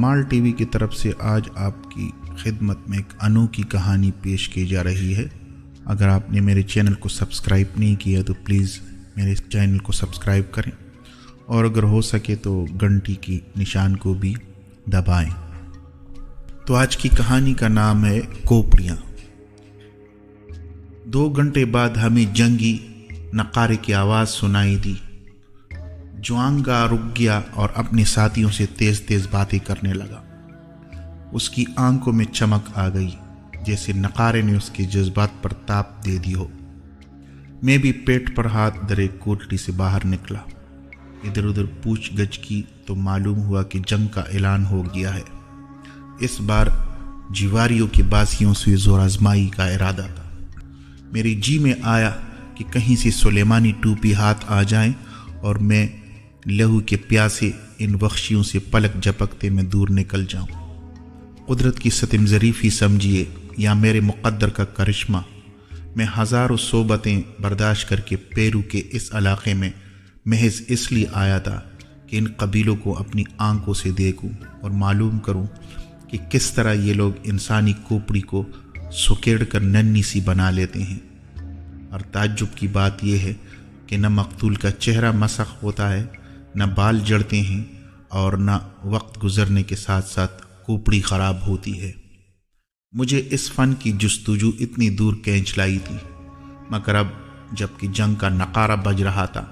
کمال T V کی طرف سے آج آپ کی خدمت میں ایک انوکھی کہانی پیش کی جا رہی ہے۔ اگر آپ نے میرے چینل کو سبسکرائب نہیں کیا تو پلیز میرے چینل کو سبسکرائب کریں، اور اگر ہو سکے تو گھنٹی کی نشان کو بھی دبائیں۔ تو آج کی کہانی کا نام ہے کوپڑیاں۔ 2 گھنٹے بعد ہمیں جنگی نقارے کی آواز سنائی دی۔ جوانگا رک گیا اور اپنے ساتھیوں سے تیز تیز باتیں کرنے لگا۔ اس کی آنکھوں میں چمک آ گئی، جیسے نقارے نے اس کے جذبات پر تاپ دے دی ہو۔ میں بھی پیٹ پر ہاتھ درے کوٹڑی سے باہر نکلا۔ ادھر ادھر پوچھ گچھ کی تو معلوم ہوا کہ جنگ کا اعلان ہو گیا ہے۔ اس بار جیواریوں کے باسیوں سے زور آزمائی کا ارادہ تھا۔ میری جی میں آیا کہ کہیں سے سلیمانی ٹوپی ہاتھ آ جائیں اور میں لہو کے پیاسے ان وحشیوں سے پلک جھپکتے میں دور نکل جاؤں۔ قدرت کی ستم ظریفی سمجھیے یا میرے مقدر کا کرشمہ، میں ہزاروں صوبتیں برداشت کر کے پیرو کے اس علاقے میں محض اس لیے آیا تھا کہ ان قبیلوں کو اپنی آنکھوں سے دیکھوں اور معلوم کروں کہ کس طرح یہ لوگ انسانی کوپڑی کو سکیڑ کر ننھی سی بنا لیتے ہیں۔ اور تعجب کی بات یہ ہے کہ نہ مقتول کا چہرہ مسخ ہوتا ہے، نہ بال جڑتے ہیں، اور نہ وقت گزرنے کے ساتھ ساتھ کوپڑی خراب ہوتی ہے۔ مجھے اس فن کی جستجو اتنی دور کھینچ لائی تھی، مگر اب جب کہ جنگ کا نقارہ بج رہا تھا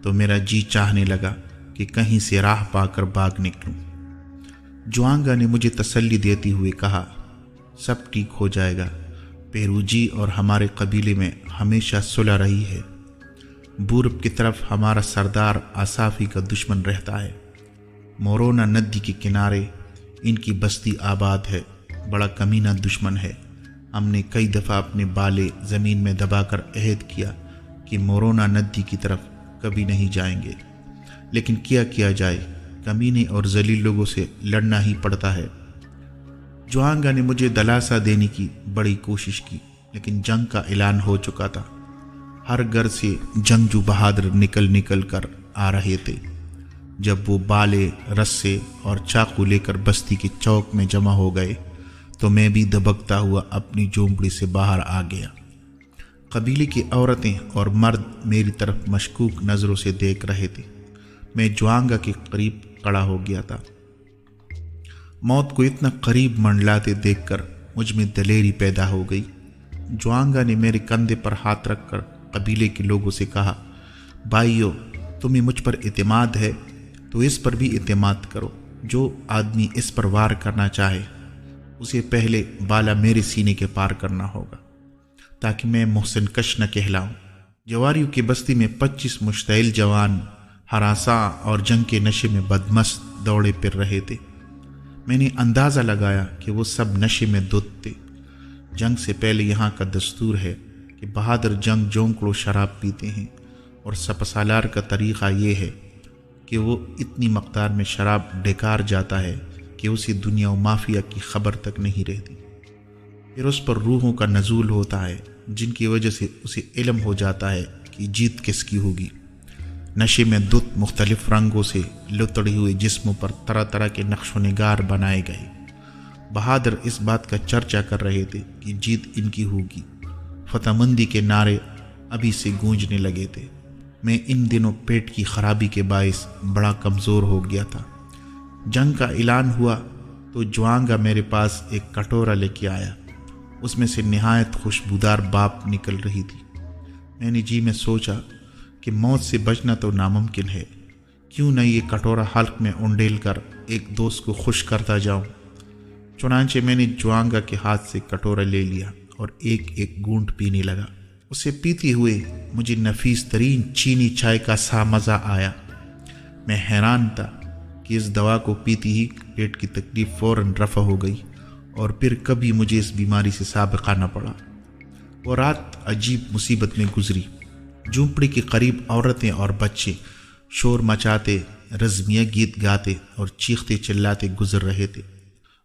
تو میرا جی چاہنے لگا کہ کہیں سے راہ پا کر بھاگ نکلوں۔ جوانگا نے مجھے تسلی دیتے ہوئے کہا، سب ٹھیک ہو جائے گا، پیرو جی اور ہمارے قبیلے میں ہمیشہ صلح رہی ہے۔ پورب کی طرف ہمارا سردار آصافی کا دشمن رہتا ہے۔ مورونا ندی کے کنارے ان کی بستی آباد ہے، بڑا کمینہ دشمن ہے۔ ہم نے کئی دفعہ اپنے بالے زمین میں دبا کر عہد کیا کہ مورونا ندی کی طرف کبھی نہیں جائیں گے، لیکن کیا جائے، کمینے اور ذلیل لوگوں سے لڑنا ہی پڑتا ہے۔ جوانگا نے مجھے دلاسا دینے کی بڑی کوشش کی، لیکن جنگ کا اعلان ہو چکا تھا۔ ہر گھر سے جنگجو بہادر نکل کر آ رہے تھے۔ جب وہ بالے، رسے اور چاقو لے کر بستی کے چوک میں جمع ہو گئے تو میں بھی دبکتا ہوا اپنی جھونپڑی سے باہر آ گیا۔ قبیلے کی عورتیں اور مرد میری طرف مشکوک نظروں سے دیکھ رہے تھے۔ میں جوانگا کے قریب کھڑا ہو گیا تھا۔ موت کو اتنا قریب منڈلاتے دیکھ کر مجھ میں دلیری پیدا ہو گئی۔ جوانگا نے میرے کندھے پر ہاتھ رکھ کر قبیلے کے لوگوں سے کہا، بھائیو، تمہیں مجھ پر اعتماد ہے تو اس پر بھی اعتماد کرو۔ جو آدمی اس پر وار کرنا چاہے اسے پہلے بالا میرے سینے کے پار کرنا ہوگا، تاکہ میں محسن کش نہ کہلاؤں۔ جواریوں کی بستی میں 25 مشتعل جوان ہراساں اور جنگ کے نشے میں بدمست دوڑے پھر رہے تھے۔ میں نے اندازہ لگایا کہ وہ سب نشے میں دھت تھے۔ جنگ سے پہلے یہاں کا دستور ہے کہ بہادر جنگ جونکڑوں شراب پیتے ہیں، اور سپسالار کا طریقہ یہ ہے کہ وہ اتنی مقدار میں شراب ڈھکار جاتا ہے کہ اسے دنیا و مافیا کی خبر تک نہیں رہتی۔ پھر اس پر روحوں کا نزول ہوتا ہے، جن کی وجہ سے اسے علم ہو جاتا ہے کہ جیت کس کی ہوگی۔ نشے میں دھت مختلف رنگوں سے لتڑے ہوئے جسموں پر طرح طرح کے نقش و نگار بنائے گئے۔ بہادر اس بات کا چرچا کر رہے تھے کہ جیت ان کی ہوگی۔ فتح مندی کے نعرے ابھی سے گونجنے لگے تھے۔ میں ان دنوں پیٹ کی خرابی کے باعث بڑا کمزور ہو گیا تھا۔ جنگ کا اعلان ہوا تو جوانگا میرے پاس ایک کٹورا لے کے آیا۔ اس میں سے نہایت خوشبودار بھاپ نکل رہی تھی۔ میں نے جی میں سوچا کہ موت سے بچنا تو ناممکن ہے، کیوں نہ یہ کٹورا حلق میں انڈیل کر ایک دوست کو خوش کرتا جاؤں۔ چنانچہ میں نے جوانگا کے ہاتھ سے کٹورا لے لیا اور ایک ایک گھونٹ پینے لگا۔ اسے پیتے ہوئے مجھے نفیس ترین چینی چائے کا سا مزہ آیا۔ میں حیران تھا کہ اس دوا کو پیتی ہی پیٹ کی تکلیف فوراً رفع ہو گئی، اور پھر کبھی مجھے اس بیماری سے سابقہ نہ پڑا۔ وہ رات عجیب مصیبت میں گزری۔ جھونپڑی کے قریب عورتیں اور بچے شور مچاتے، رزمیہ گیت گاتے اور چیختے چلاتے گزر رہے تھے۔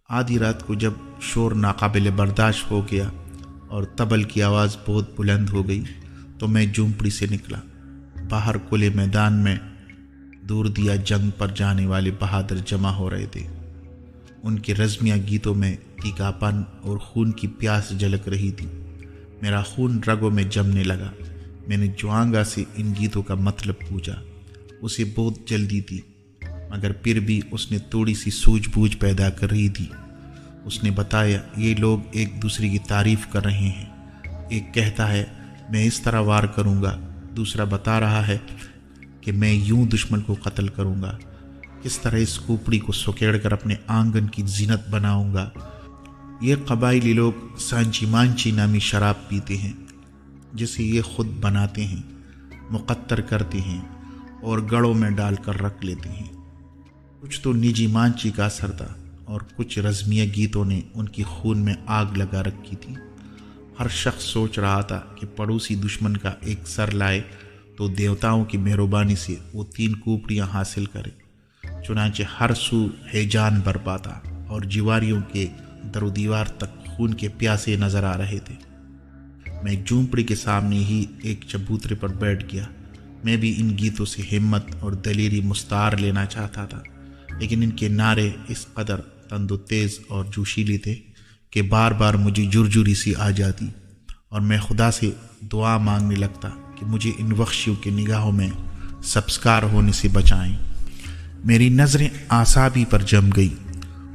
آدھی رات کو جب شور ناقابل برداشت ہو گیا اور طبل کی آواز بہت بلند ہو گئی تو میں جھونپڑی سے نکلا۔ باہر کھلے میدان میں دور دیا جنگ پر جانے والے بہادر جمع ہو رہے تھے۔ ان کے رزمیہ گیتوں میں تیکھاپن اور خون کی پیاس جھلک رہی تھی۔ میرا خون رگوں میں جمنے لگا۔ میں نے جوانگا سے ان گیتوں کا مطلب پوچھا۔ اسے بہت جلدی تھی، مگر پھر بھی اس نے تھوڑی سی سوجھ بوجھ پیدا کر رہی تھی۔ اس نے بتایا، یہ لوگ ایک دوسرے کی تعریف کر رہے ہیں۔ ایک کہتا ہے میں اس طرح وار کروں گا، دوسرا بتا رہا ہے کہ میں یوں دشمن کو قتل کروں گا، کس طرح اس کھوپڑی کو سکیڑ کر اپنے آنگن کی زینت بناؤں گا۔ یہ قبائلی لوگ سانچی مانچی نامی شراب پیتے ہیں، جسے یہ خود بناتے ہیں، مقطر کرتے ہیں اور گڑوں میں ڈال کر رکھ لیتے ہیں۔ کچھ تو نجی مانچی کا اثر تھا اور کچھ رزمیہ گیتوں نے ان کی خون میں آگ لگا رکھی تھی۔ ہر شخص سوچ رہا تھا کہ پڑوسی دشمن کا ایک سر لائے تو دیوتاؤں کی مہربانی سے وہ 3 کھوپڑیاں حاصل کرے۔ چنانچہ ہر سو ہیجان برپا تھا اور جواریوں کے در و دیوار تک خون کے پیاسے نظر آ رہے تھے۔ میں ایک جھونپڑی کے سامنے ہی ایک چبوترے پر بیٹھ گیا۔ میں بھی ان گیتوں سے ہمت اور دلیری مستعار لینا چاہتا تھا، لیکن ان کے نعرے اس قدر تند و تیز اور جوشیلے تھے کہ بار بار مجھے جرجری سی آ جاتی اور میں خدا سے دعا مانگنے لگتا کہ مجھے ان وحشیوں کے نگاہوں میں سبزکار ہونے سے بچائیں۔ میری نظریں آسابی پر جم گئی۔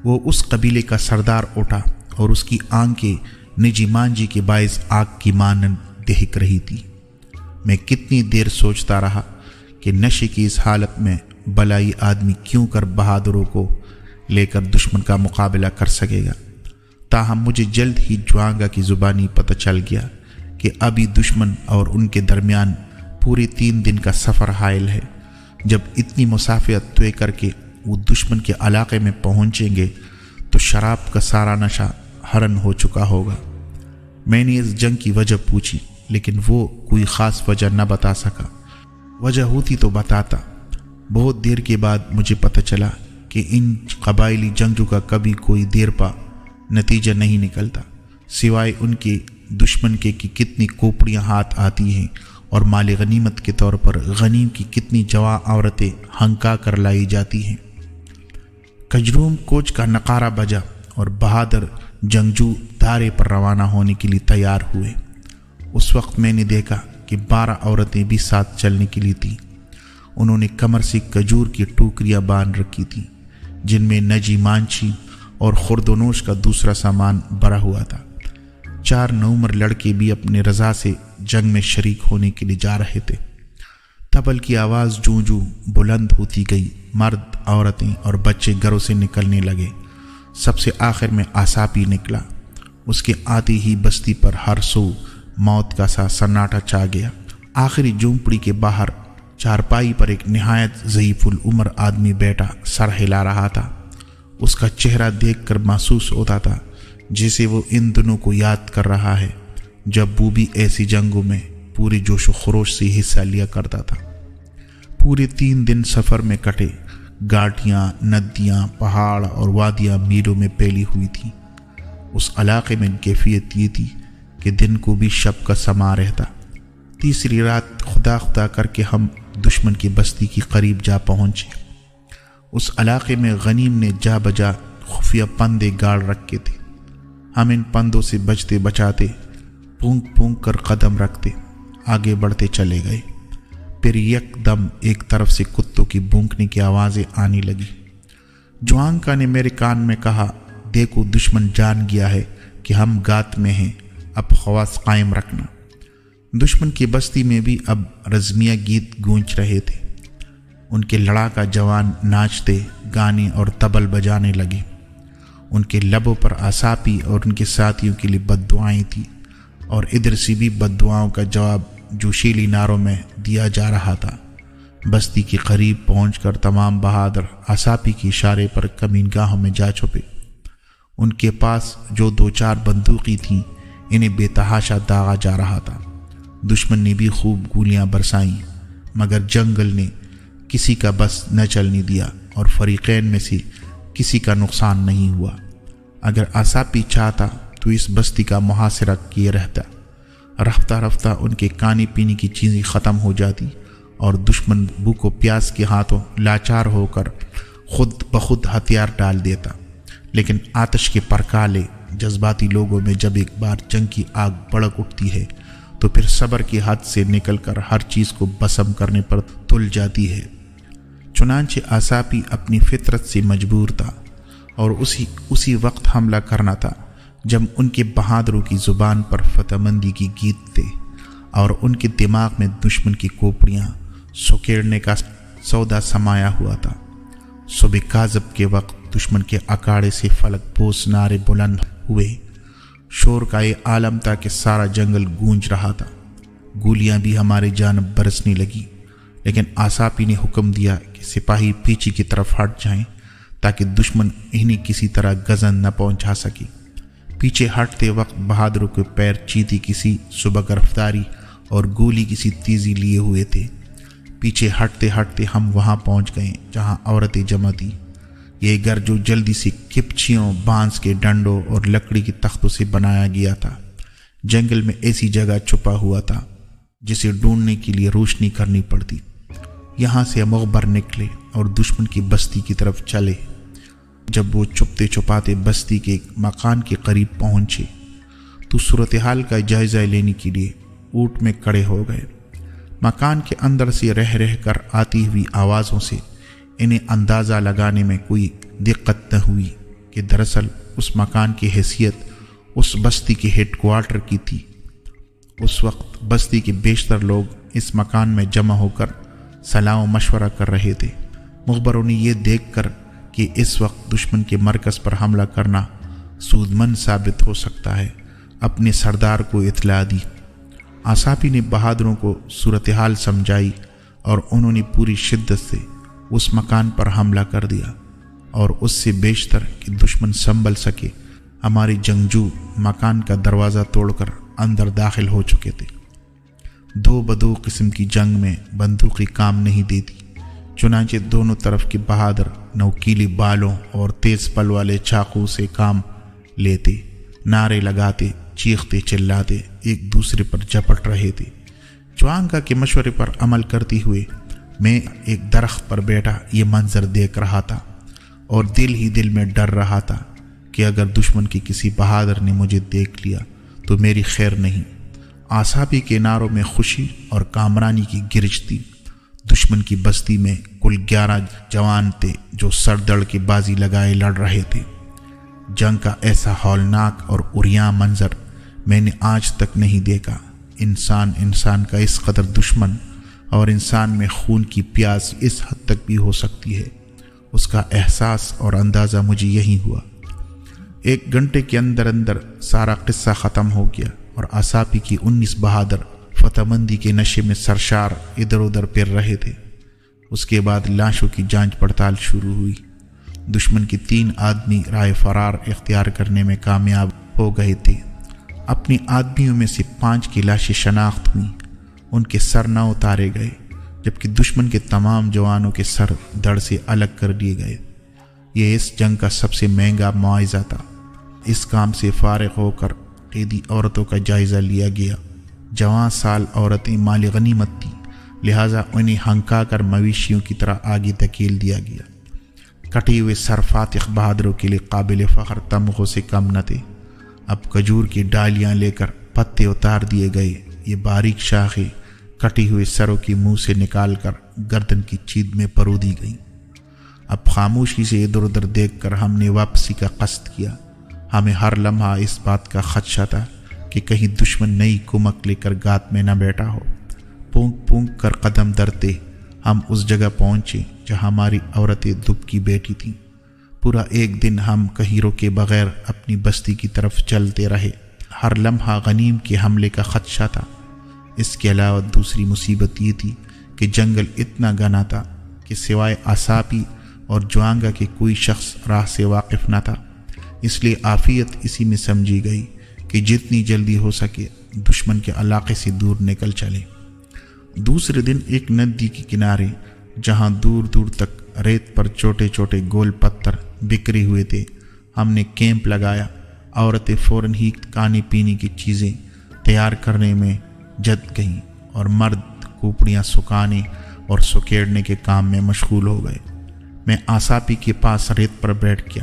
وہ اس قبیلے کا سردار اٹھا اور اس کی آنکھیں نجی مانجی کے باعث آگ کی مانند دہک رہی تھی۔ میں کتنی دیر سوچتا رہا کہ نشے کی اس حالت میں بلائی آدمی کیوں کر بہادروں کو لے کر دشمن کا مقابلہ کر سکے گا۔ تاہم مجھے جلد ہی جوانگا کی زبانی پتہ چل گیا کہ ابھی دشمن اور ان کے درمیان پورے 3 دن کا سفر حائل ہے۔ جب اتنی مسافت طے کر کے وہ دشمن کے علاقے میں پہنچیں گے تو شراب کا سارا نشہ حرن ہو چکا ہوگا۔ میں نے اس جنگ کی وجہ پوچھی، لیکن وہ کوئی خاص وجہ نہ بتا سکا۔ وجہ ہوتی تو بتاتا۔ بہت دیر کے بعد مجھے پتہ چلا کہ ان قبائلی جنگجو کا کبھی کوئی دیر پا نتیجہ نہیں نکلتا، سوائے ان کے دشمن کے کہ کتنی کھوپڑیاں ہاتھ آتی ہیں اور مال غنیمت کے طور پر غنیم کی کتنی جواں عورتیں ہنکا کر لائی جاتی ہیں۔ کجروم کوچ کا نقارہ بجا اور بہادر جنگجو دھارے پر روانہ ہونے کے لیے تیار ہوئے۔ اس وقت میں نے دیکھا کہ 12 عورتیں بھی ساتھ چلنے کے لیے تھیں۔ انہوں نے کمر سے کھجور کی ٹوکریاں باندھ رکھی تھیں، جن میں نجی مانچی اور خوردونوش کا دوسرا سامان بھرا ہوا تھا۔ 4 نوعمر لڑکے بھی اپنے رضا سے جنگ میں شریک ہونے کے لیے جا رہے تھے۔ طبل کی آواز جوں جوں بلند ہوتی گئی، مرد، عورتیں اور بچے گھروں سے نکلنے لگے۔ سب سے آخر میں آساپی نکلا۔ اس کے آتے ہی بستی پر ہر سو موت کا سا سناٹا چھا گیا۔ آخری جھونپڑی کے باہر چارپائی پر ایک نہایت ضعیف العمر آدمی بیٹھا سر ہلا رہا تھا۔ اس کا چہرہ دیکھ کر محسوس ہوتا تھا جیسے وہ ان دنوں کو یاد کر رہا ہے جب وہ بھی ایسی جنگوں میں پورے جوش و خروش سے حصہ لیا کرتا تھا۔ پورے 3 دن سفر میں کٹے۔ گاٹیاں، ندیاں، پہاڑ اور وادیاں میلوں میں پھیلی ہوئی تھیں۔ اس علاقے میں کیفیت یہ تھی کہ دن کو بھی شب کا سما رہتا۔ تیسری رات خدا خدا کر کے ہم دشمن کی بستی کی قریب جا پہنچے۔ اس علاقے میں غنیم نے جا بجا خفیہ پندے گاڑ رکھے تھے۔ ہم ان پندوں سے بچتے بچاتے پونک پونک کر قدم رکھتے آگے بڑھتے چلے گئے۔ پھر یک دم ایک طرف سے کتوں کی بھونکنے کی آوازیں آنے لگی۔ جوانگا نے میرے کان میں کہا، دیکھو دشمن جان گیا ہے کہ ہم گات میں ہیں، اب خواص قائم رکھنا۔ دشمن کی بستی میں بھی اب رزمیہ گیت گونج رہے تھے۔ ان کے لڑاکا جوان ناچتے، گانے اور طبل بجانے لگے۔ ان کے لبوں پر آساپی اور ان کے ساتھیوں کے لیے بد دعائیں تھیں، اور ادھر سے بھی بد دعاؤں کا جواب جوشیلی نعروں میں دیا جا رہا تھا۔ بستی کے قریب پہنچ کر تمام بہادر آساپی کے اشارے پر کمین گاہوں میں جا چھپے۔ ان کے پاس جو 2-4 بندوقیں تھیں، انہیں بے تحاشا داغا جا رہا تھا۔ دشمن نے بھی خوب گولیاں برسائیں، مگر جنگل نے کسی کا بس نہ چلنے دیا اور فریقین میں سے کسی کا نقصان نہیں ہوا۔ اگر آساپی چاہتا تو اس بستی کا محاصرہ کیے رہتا۔ رفتہ رفتہ ان کے کھانے پینے کی چیزیں ختم ہو جاتی اور دشمن بھوک و پیاس کے ہاتھوں لاچار ہو کر خود بخود ہتھیار ڈال دیتا۔ لیکن آتش کے پرکالے جذباتی لوگوں میں جب ایک بار جنگ کی آگ بڑک اٹھتی ہے تو پھر صبر کی حد سے نکل کر ہر چیز کو بسم کرنے پر تل جاتی ہے۔ چنانچہ آساپی اپنی فطرت سے مجبور تھا اور اسی وقت حملہ کرنا تھا جب ان کے بہادروں کی زبان پر فتح مندی کی گیت تھے اور ان کے دماغ میں دشمن کی کوپڑیاں سکیڑنے کا سودا سمایا ہوا تھا۔ صبح کاذب کے وقت دشمن کے اکاڑے سے فلک بوس نعرے بلند ہوئے، شور کا یہ عالم تھا کہ سارا جنگل گونج رہا تھا۔ گولیاں بھی ہمارے جانب برسنے لگی، لیکن آساپی نے حکم دیا کہ سپاہی پیچھے کی طرف ہٹ جائیں تاکہ دشمن انہیں کسی طرح گزن نہ پہنچا سکے۔ پیچھے ہٹتے وقت بہادروں کے پیر چیتی کسی سبک رفتاری اور گولی کسی تیزی لیے ہوئے تھے۔ پیچھے ہٹتے ہٹتے ہم وہاں پہنچ گئے جہاں عورتیں جمع تھیں۔ یہ گھر جو جلدی سے کپچیوں، بانس کے ڈنڈوں اور لکڑی کے تختوں سے بنایا گیا تھا، جنگل میں ایسی جگہ چھپا ہوا تھا جسے ڈھونڈنے کے لیے روشنی کرنی پڑتی۔ یہاں سے مغبر نکلے اور دشمن کی بستی کی طرف چلے۔ جب وہ چھپتے چھپاتے بستی کے ایک مکان کے قریب پہنچے تو صورتحال کا جائزہ لینے کے لیے اونٹ میں کھڑے ہو گئے۔ مکان کے اندر سے رہ رہ کر آتی ہوئی آوازوں سے انہیں اندازہ لگانے میں کوئی دقت نہ ہوئی کہ دراصل اس مکان کی حیثیت اس بستی کے ہیڈ کوارٹر کی تھی۔ اس وقت بستی کے بیشتر لوگ اس مکان میں جمع ہو کر صلاح و مشورہ کر رہے تھے۔ مخبروں نے یہ دیکھ کر کہ اس وقت دشمن کے مرکز پر حملہ کرنا سود مند ثابت ہو سکتا ہے، اپنے سردار کو اطلاع دی۔ آساپی نے بہادروں کو صورتحال سمجھائی اور انہوں نے پوری شدت سے اس مکان پر حملہ کر دیا، اور اس سے بیشتر کہ دشمن سنبھل سکے ہمارے جنگجو مکان کا دروازہ توڑ کر اندر داخل ہو چکے تھے۔ دو بدو قسم کی جنگ میں بندوقی کام نہیں دیتی، چنانچہ دونوں طرف کے بہادر نوکیلی بالوں اور تیز پل والے چاقو سے کام لیتے، نعرے لگاتے، چیختے چلاتے ایک دوسرے پر جپٹ رہے تھے۔ چوانگا کے مشورے پر عمل کرتے ہوئے میں ایک درخت پر بیٹھا یہ منظر دیکھ رہا تھا اور دل ہی دل میں ڈر رہا تھا کہ اگر دشمن کے کسی بہادر نے مجھے دیکھ لیا تو میری خیر نہیں۔ آساپی کے نعروں میں خوشی اور کامرانی کی گرج تھی۔ دشمن کی بستی میں کل 11 جوان تھے جو سر دڑ کے بازی لگائے لڑ رہے تھے۔ جنگ کا ایسا ہولناک اور عریاں منظر میں نے آج تک نہیں دیکھا۔ انسان کا اس قدر دشمن اور انسان میں خون کی پیاس اس حد تک بھی ہو سکتی ہے، اس کا احساس اور اندازہ مجھے یہی ہوا۔ 1 گھنٹے کے اندر اندر سارا قصہ ختم ہو گیا اور آساپی کی 19 بہادر فتح مندی کے نشے میں سرشار ادھر ادھر پھر رہے تھے۔ اس کے بعد لاشوں کی جانچ پڑتال شروع ہوئی۔ دشمن کے 3 آدمی رائے فرار اختیار کرنے میں کامیاب ہو گئے تھے۔ اپنے آدمیوں میں سے 5 کی لاشیں شناخت ہوئیں، ان کے سر نہ اتارے گئے، جبکہ دشمن کے تمام جوانوں کے سر دڑ سے الگ کر دیے گئے۔ یہ اس جنگ کا سب سے مہنگا معاوضہ تھا۔ اس کام سے فارغ ہو کر قیدی عورتوں کا جائزہ لیا گیا۔ جوان سال عورتیں مال غنیمت تھیں، لہٰذا انہیں ہنکا کر مویشیوں کی طرح آگے دھکیل دیا گیا۔ کٹے ہوئے سر فاتح بہادروں کے لیے قابل فخر تمغوں سے کم نہ تھے۔ اب کھجور کی ڈالیاں لے کر پتے اتار دیے گئے۔ یہ باریک شاخیں کٹے ہوئے سروں کے منہ سے نکال کر گردن کی چید میں پرو دی گئیں۔ اب خاموشی سے ادھر ادھر دیکھ کر ہم نے واپسی کا قصد کیا۔ ہمیں ہر لمحہ اس بات کا خدشہ تھا کہ کہیں دشمن نئی کمک لے کر گات میں نہ بیٹھا ہو۔ پونک پونک کر قدم دھرتے ہم اس جگہ پہنچے جہاں ہماری عورتیں دبکی بیٹھی تھیں۔ پورا 1 دن ہم کہیں رکے بغیر اپنی بستی کی طرف چلتے رہے۔ ہر لمحہ غنیم کے حملے کا خدشہ تھا۔ اس کے علاوہ دوسری مصیبت یہ تھی کہ جنگل اتنا گھنا تھا کہ سوائے آساپی اور جوانگا کے کوئی شخص راہ سے واقف نہ تھا۔ اس لیے عافیت اسی میں سمجھی گئی کہ جتنی جلدی ہو سکے دشمن کے علاقے سے دور نکل چلے۔ دوسرے دن ایک ندی کے کنارے جہاں دور دور تک ریت پر چھوٹے چھوٹے گول پتھر بکھرے ہوئے تھے، ہم نے کیمپ لگایا۔ عورتیں فوراً ہی کھانے پینے کی چیزیں تیار کرنے میں جت گئیں اور مرد کوپڑیاں سکھانے اور سکیڑنے کے کام میں مشغول ہو گئے۔ میں آساپی کے پاس ریت پر بیٹھ گیا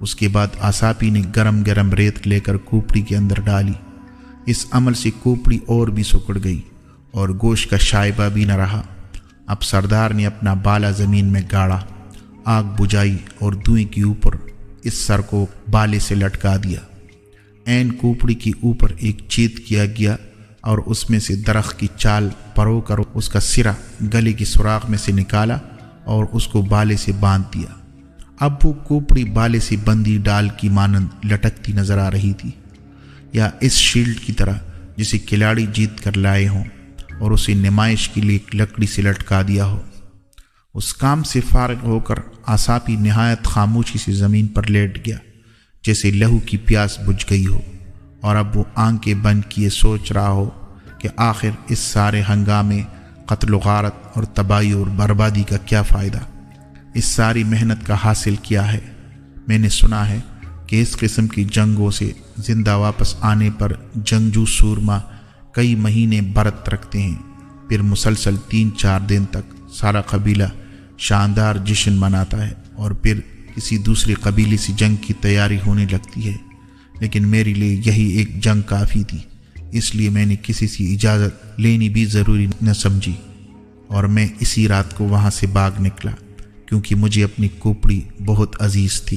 اس کے بعد آساپی نے گرم گرم ریت لے کر کھوپڑی کے اندر ڈالی۔ اس عمل سے کھوپڑی اور بھی سکڑ گئی اور گوشت کا شائبہ بھی نہ رہا۔ اب سردار نے اپنا بالا زمین میں گاڑا، آگ بجھائی اور دھوئیں کے اوپر اس سر کو بالے سے لٹکا دیا۔ عین کھوپڑی کے اوپر ایک چھید کیا گیا اور اس میں سے درخت کی چال پرو کر اس کا سرا گلے کی سوراخ میں سے نکالا اور اس کو بالے سے باندھ دیا۔ اب وہ کھوپڑی بالے سے بندی ڈال کی مانند لٹکتی نظر آ رہی تھی، یا اس شیلڈ کی طرح جسے کھلاڑی جیت کر لائے ہوں اور اسے نمائش کے لیے ایک لکڑی سے لٹکا دیا ہو۔ اس کام سے فارغ ہو کر آساپی نہایت خاموشی سے زمین پر لیٹ گیا، جیسے لہو کی پیاس بجھ گئی ہو، اور اب وہ آنکھیں بند کیے سوچ رہا ہو کہ آخر اس سارے ہنگامے، قتل و غارت اور تباہی اور بربادی کا کیا فائدہ؟ اس ساری محنت کا حاصل کیا ہے؟ میں نے سنا ہے کہ اس قسم کی جنگوں سے زندہ واپس آنے پر جنگجو سورما کئی مہینے برت رکھتے ہیں، پھر مسلسل 3-4 دن تک سارا قبیلہ شاندار جشن مناتا ہے، اور پھر کسی دوسرے قبیلے سے جنگ کی تیاری ہونے لگتی ہے۔ لیکن میرے لیے یہی ایک جنگ کافی تھی، اس لیے میں نے کسی سے اجازت لینی بھی ضروری نہ سمجھی، اور میں اسی رات کو وہاں سے بھاگ نکلا، کیونکہ مجھے اپنی کھوپڑی بہت عزیز تھی۔